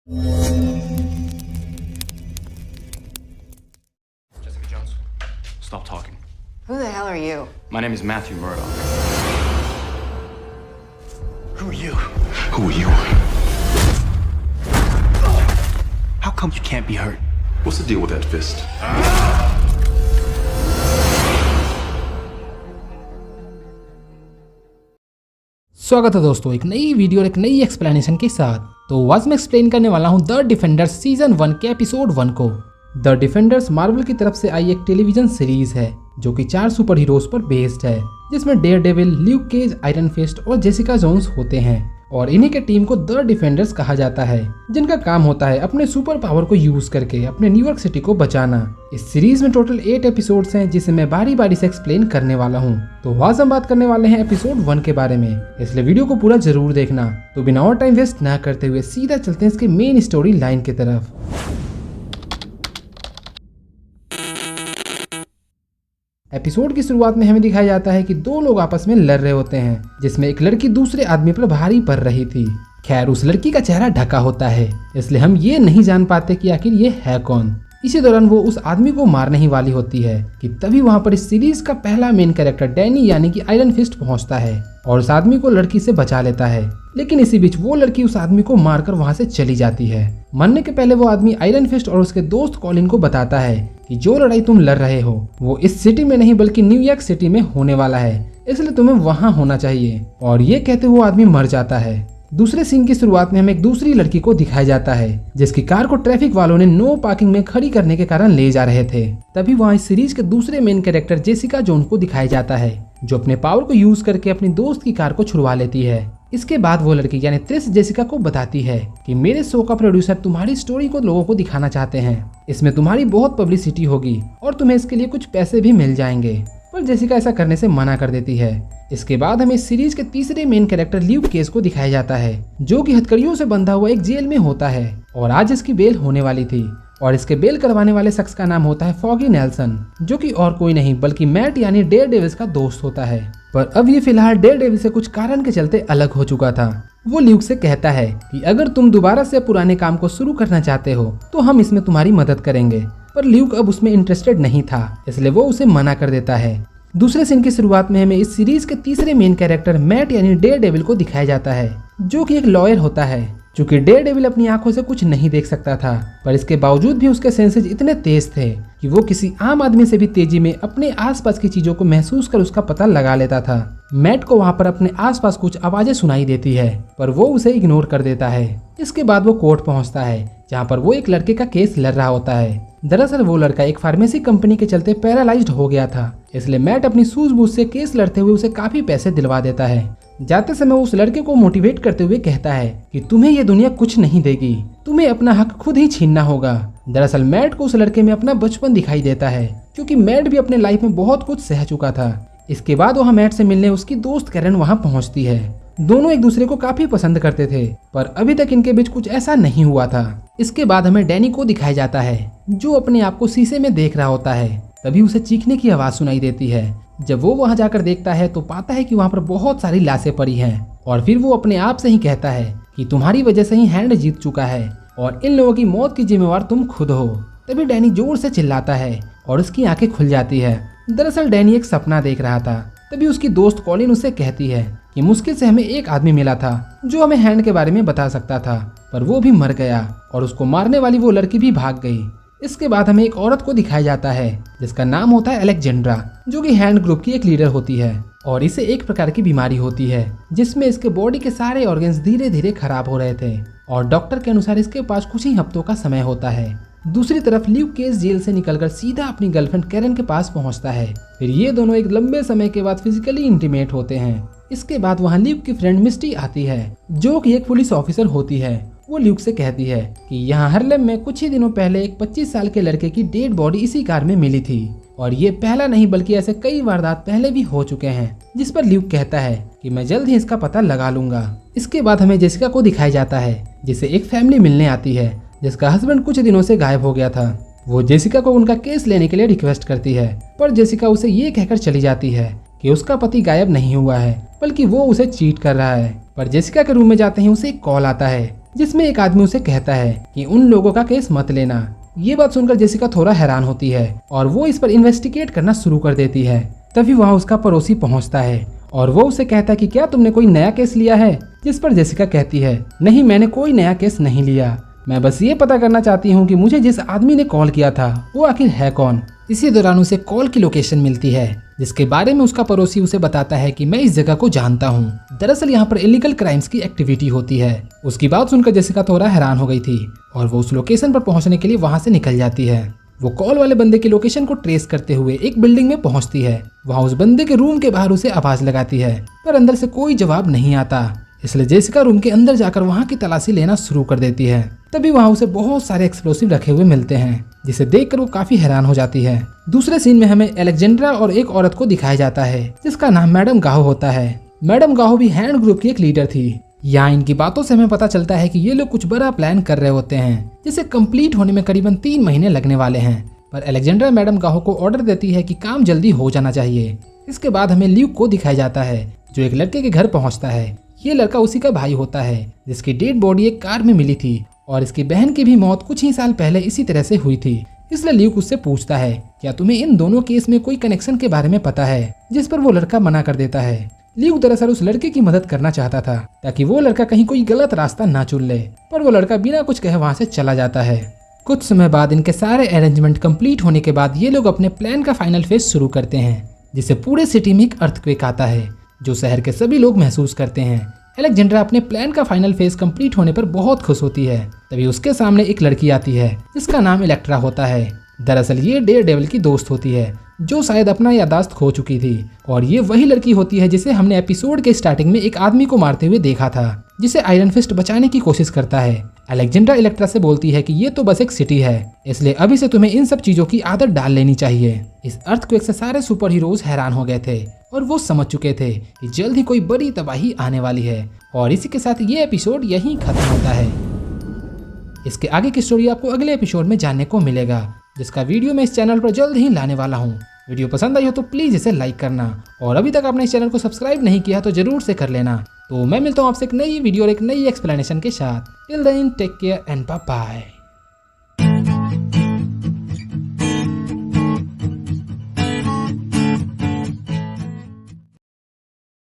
Jessica Jones, stop talking. Who the hell are you? My name is Matthew Murdoch. Who are you? Who are you? How come you can't be hurt? What's the deal with that fist? स्वागत है दोस्तों एक नई video और एक नई explanation के साथ। तो आज मैं एक्सप्लेन करने वाला हूं द डिफेंडर्स सीजन 1 के एपिसोड 1 को। द डिफेंडर्स मार्वल की तरफ से आई एक टेलीविजन सीरीज है जो कि 4 सुपर हीरोज पर बेस्ड है, जिसमें Daredevil, Luke Cage, Iron Fist और जेसिका जोन्स होते हैं। और इन्हीं के टीम को द डिफेंडर्स कहा जाता है, जिनका काम होता है अपने सुपर पावर को यूज करके अपने न्यूयॉर्क सिटी को बचाना। इस सीरीज में टोटल 8 एपिसोड्स हैं, जिसे मैं बारी बारी से एक्सप्लेन करने वाला हूं। तो आज हम बात करने वाले हैं एपिसोड 1 के बारे में, इसलिए वीडियो को पूरा जरूर देखना। तो बिना और टाइम वेस्ट ना करते हुए सीधा चलते हैं इसके मेन स्टोरी लाइन की तरफ। एपिसोड की शुरुआत में हमें दिखाया जाता है कि 2 लोग आपस में लड़ रहे होते हैं, जिसमें एक लड़की दूसरे आदमी पर भारी पड़ रही थी। खैर, उस लड़की का चेहरा ढका होता है, इसलिए हम ये नहीं जान पाते कि आखिर ये है कौन। इसी दौरान वो उस आदमी को मारने ही वाली होती है कि तभी वहाँ पर इस सीरीज का पहला मेन कैरेक्टर डैनी यानी कि आयरन फिस्ट पहुँचता है और उस आदमी को लड़की से बचा लेता है। लेकिन इसी बीच वो लड़की उस आदमी को मारकर वहाँ से चली जाती है। मरने के पहले वो आदमी आयरन फिस्ट और उसके दोस्त कॉलिन को बताता है कि जो लड़ाई तुम लड़ रहे हो वो इस सिटी में नहीं बल्कि न्यूयॉर्क सिटी में होने वाला है, इसलिए तुम्हें वहाँ होना चाहिए। और ये कहते हुए वो आदमी मर जाता है। दूसरे सीन की शुरुआत में हमें एक दूसरी लड़की को दिखाया जाता है, जिसकी कार को ट्रैफिक वालों ने नो पार्किंग में खड़ी करने के कारण ले जा रहे थे। तभी वहाँ इस सीरीज के दूसरे मेन कैरेक्टर जेसिका जोन्स को दिखाया जाता है, जो अपने पावर को यूज करके अपनी दोस्त की कार को छुड़वा लेती है। इसके बाद वो लड़की यानी त्रिश जेसिका को बताती है कि मेरे शो का प्रोड्यूसर तुम्हारी स्टोरी को लोगों को दिखाना चाहते हैं, इसमें तुम्हारी बहुत पब्लिसिटी होगी और तुम्हें इसके लिए कुछ पैसे भी मिल जाएंगे। पर जेसिका ऐसा करने से मना कर देती है। इसके बाद हमें इस सीरीज के तीसरे मेन कैरेक्टर ल्यूक केज को दिखाया जाता है, जो कि हथकड़ियों से बंधा हुआ एक जेल में होता है और आज इसकी बेल होने वाली थी। और इसके बेल करवाने वाले शख्स का नाम होता है फॉगी नेल्सन, जो कि और कोई नहीं बल्कि मैट यानी डेयरडेविल का दोस्त होता है। पर अब ये फिलहाल डेयरडेविल से कुछ कारण के चलते अलग हो चुका था। वो ल्यूक से कहता है कि अगर तुम दोबारा से पुराने काम को शुरू करना चाहते हो तो हम इसमें तुम्हारी मदद करेंगे। पर ल्यूक अब उसमें इंटरेस्टेड नहीं था, इसलिए वो उसे मना कर देता है। दूसरे सीन की शुरुआत में हमें इस सीरीज के तीसरे मेन कैरेक्टर मैट यानी डेयरडेविल को दिखाया जाता है, जो कि एक लॉयर होता है। चूंकि डेयरडेविल अपनी आंखों से कुछ नहीं देख सकता था, पर इसके बावजूद भी उसके सेंसेस इतने तेज थे कि वो किसी आम आदमी से भी तेजी में अपने आसपास की चीजों को महसूस कर उसका पता लगा लेता था। मैट को वहाँ पर अपने आसपास कुछ आवाजें सुनाई देती है, पर वो उसे इग्नोर कर देता है। इसके बाद वो कोर्ट पहुँचता है, जहाँ पर वो एक लड़के का केस लड़ रहा होता है। दरअसल वो लड़का एक फार्मेसी कंपनी के चलते पैरालाइज्ड हो गया था, इसलिए मैट अपनी सूझबूझ से केस लड़ते हुए उसे काफी पैसे दिलवा देता है। जाते समय उस लड़के को मोटिवेट करते हुए कहता है कि तुम्हें ये दुनिया कुछ नहीं देगी, तुम्हें अपना हक खुद ही छीनना होगा। दरअसल मैट को उस लड़के में अपना बचपन दिखाई देता है, क्योंकि मैट भी अपने लाइफ में बहुत कुछ सह चुका था। इसके बाद वहाँ मैट से मिलने उसकी दोस्त कैरन वहाँ पहुँचती है। दोनों एक दूसरे को काफी पसंद करते थे, पर अभी तक इनके बीच कुछ ऐसा नहीं हुआ था। इसके बाद हमें डैनी को दिखाया जाता है, जो अपने आप को शीशे में देख रहा होता है। तभी उसे चीखने की आवाज सुनाई देती है। जब वो वहां जाकर देखता है तो पाता है कि वहां पर बहुत सारी लाशें पड़ी हैं, और फिर वो अपने आप से ही कहता है कि तुम्हारी वजह से ही हैंड जीत चुका है और इन लोगों की मौत की जिम्मेवार तुम खुद हो। तभी डैनी जोर से चिल्लाता है और उसकी आंखें खुल जाती है। दरअसल डैनी एक सपना देख रहा था। तभी उसकी दोस्त कॉलिन उसे कहती है कि मुश्किल से हमें एक आदमी मिला था जो हमें हैंड के बारे में बता सकता था, पर वो भी मर गया और उसको मारने वाली वो लड़की भी भाग गई। इसके बाद हमें एक औरत को दिखाया जाता है, जिसका नाम होता है अलेक्जेंड्रा, जो कि हैंड ग्रुप की एक लीडर होती है। और इसे एक प्रकार की बीमारी होती है, जिसमें इसके बॉडी के सारे ऑर्गन्स धीरे धीरे खराब हो रहे थे, और डॉक्टर के अनुसार इसके पास कुछ ही हफ्तों का समय होता है। दूसरी तरफ ल्यूक केज जेल से निकलकर सीधा अपनी गर्लफ्रेंड कैरन के पास पहुंचता है। फिर ये दोनों एक लंबे समय के बाद फिजिकली इंटीमेट होते हैं। इसके बाद वहाँ ल्यूक की फ्रेंड मिस्टी आती है, जो कि एक पुलिस ऑफिसर होती है। वो ल्यूक से कहती है कि यहाँ हार्लेम में कुछ ही दिनों पहले एक 25 साल के लड़के की डेड बॉडी इसी कार में मिली थी, और ये पहला नहीं बल्कि ऐसे कई वारदात पहले भी हो चुके हैं। जिस पर ल्यूक कहता है कि मैं जल्द ही इसका पता लगा लूंगा। इसके बाद हमें जेसिका को दिखाया जाता है, जिसे एक फैमिली मिलने आती है, जिसका हस्बैंड कुछ दिनों से गायब हो गया था। वो जेसिका को उनका केस लेने के लिए रिक्वेस्ट करती है, पर जेसिका उसे ये कहकर चली जाती है कि उसका पति गायब नहीं हुआ है, बल्कि वो उसे चीट कर रहा है। पर जेसिका के रूम में जाते ही उसे एक कॉल आता है, जिसमें एक आदमी उसे कहता है कि उन लोगों का केस मत लेना। ये बात सुनकर जेसिका थोड़ा हैरान होती है और वो इस पर इन्वेस्टिगेट करना शुरू कर देती है। तभी वहाँ उसका पड़ोसी पहुँचता है और वो उसे कहता है कि क्या तुमने कोई नया केस लिया है। जिस पर जेसिका कहती है नहीं, मैंने कोई नया केस नहीं लिया, मैं बस ये पता करना चाहती हूँ कि मुझे जिस आदमी ने कॉल किया था वो आखिर है कौन। इसी दौरान उसे कॉल की लोकेशन मिलती है जिसके बारे में उसका पड़ोसी उसे बताता है कि मैं इस जगह को जानता हूँ। दरअसल यहाँ पर इलीगल क्राइम्स की एक्टिविटी होती है। उसकी बात सुनकर जेसिका थोड़ा हैरान हो गई थी और वो उस लोकेशन पर पहुँचने के लिए वहाँ से निकल जाती है। वो कॉल वाले बंदे की लोकेशन को ट्रेस करते हुए एक बिल्डिंग में पहुँचती है। वहाँ उस बंदे के रूम के बाहर उसे आवाज लगाती है पर अंदर से कोई जवाब नहीं आता, इसलिए जेसिका रूम के अंदर जाकर वहाँ की तलाशी लेना शुरू कर देती है। तभी वहाँ उसे बहुत सारे एक्सप्लोसिव रखे हुए मिलते हैं जिसे देखकर वो काफी हैरान हो जाती है। दूसरे सीन में हमें अलेक्जेंड्रा और एक औरत को दिखाया जाता है जिसका नाम मैडम गाहो होता है। मैडम गाहो भी हैंड ग्रुप की एक लीडर थी। यहाँ इनकी बातों से हमें पता चलता है कि ये लोग कुछ बड़ा प्लान कर रहे होते हैं जिसे कंप्लीट होने में करीबन 3 महीने लगने वाले हैं। पर अलेक्जेंड्रा मैडम गाहो को ऑर्डर देती है कि काम जल्दी हो जाना चाहिए। इसके बाद हमें ल्यूक को दिखाया जाता है जो एक लड़के के घर पहुंचता है। ये लड़का उसी का भाई होता है जिसकी डेड बॉडी एक कार में मिली थी और इसकी बहन की भी मौत कुछ ही साल पहले इसी तरह से हुई थी। इसलिए ल्यूक उससे पूछता है क्या तुम्हें इन दोनों केस में कोई कनेक्शन के बारे में पता है, जिस पर वो लड़का मना कर देता है। ल्यूक दरअसल उस लड़के की मदद करना चाहता था ताकि वो लड़का कहीं कोई गलत रास्ता ना चुन ले, पर वो लड़का बिना कुछ कहे वहाँ से चला जाता है। कुछ समय बाद इनके सारे अरेंजमेंट कंप्लीट होने के बाद ये लोग अपने प्लान का फाइनल फेज शुरू करते हैं जिससे पूरे सिटी में एक अर्थक्वेक आता है जो शहर के सभी लोग महसूस करते हैं। अलेक्जेंड्रा अपने प्लान का फाइनल फेज कंप्लीट होने पर बहुत खुश होती है। तभी उसके सामने एक लड़की आती है जिसका नाम इलेक्ट्रा होता है। दरअसल ये डेयरडेविल की दोस्त होती है जो शायद अपना याददाश्त खो चुकी थी और ये वही लड़की होती है जिसे हमने एपिसोड के स्टार्टिंग में एक आदमी को मारते हुए देखा था जिसे आयरन फिस्ट बचाने की कोशिश करता है। अलेक्जेंड्रा इलेक्ट्रा से बोलती है कि ये तो बस एक सिटी है, इसलिए अभी से तुम्हें इन सब चीजों की आदत डाल लेनी चाहिए। इस अर्थक्वेक से सारे सुपर हीरोज हैरान हो गए थे और वो समझ चुके थे कि जल्द ही कोई बड़ी तबाही आने वाली है। और इसी के साथ ये एपिसोड यहीं खत्म होता है। इसके आगे की स्टोरी आपको अगले एपिसोड में जानने को मिलेगा जिसका वीडियो मैं इस चैनल पर जल्द ही लाने वाला हूँ। वीडियो पसंद आई हो तो प्लीज इसे लाइक करना और अभी तक आपने इस चैनल को सब्सक्राइब नहीं किया तो जरूर से कर लेना। तो मैं मिलता हूँ आपसे एक नई वीडियो और एक नई एक्सप्लेनेशन के साथ। Till then take care and bye bye.